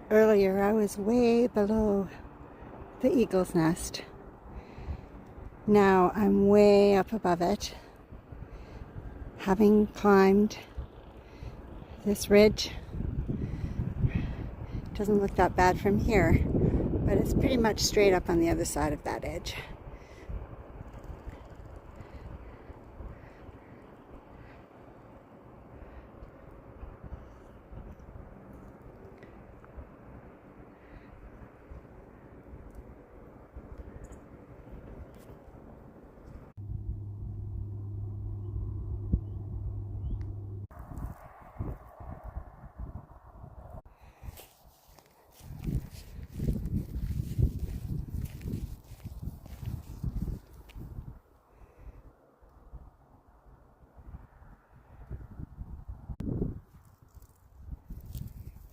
Earlier I was way below the eagle's nest. Now I'm way up above it, having climbed this ridge. Doesn't look that bad from here, but it's pretty much straight up on the other side of that edge.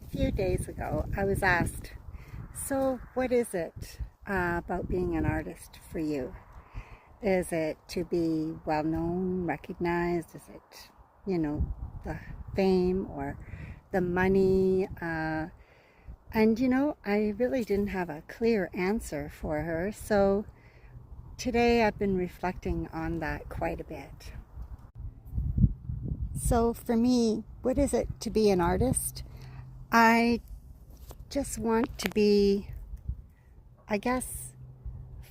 A few days ago, I was asked, so what is it about being an artist for you? Is it to be well known, recognized? Is it, the fame or the money? And I really didn't have a clear answer for her. So today I've been reflecting on that quite a bit. So for me, what is it to be an artist? I just want to be, I guess,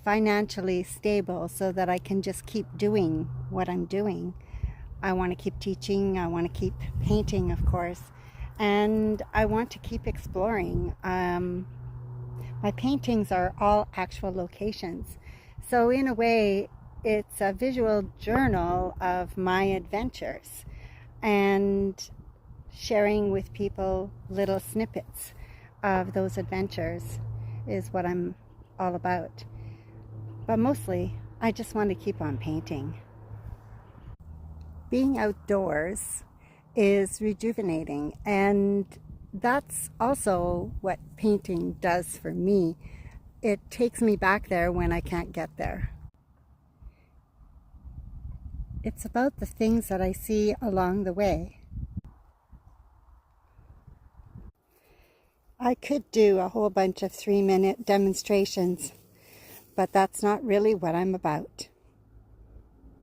financially stable so that I can just keep doing what I'm doing. I want to keep teaching, I want to keep painting, of course, and I want to keep exploring. My paintings are all actual locations. So in a way, it's a visual journal of my adventures and sharing with people little snippets of those adventures is what I'm all about. But mostly, I just want to keep on painting. Being outdoors is rejuvenating, and that's also what painting does for me. It takes me back there when I can't get there. It's about the things that I see along the way. I could do a whole bunch of 3-minute demonstrations, but that's not really what I'm about.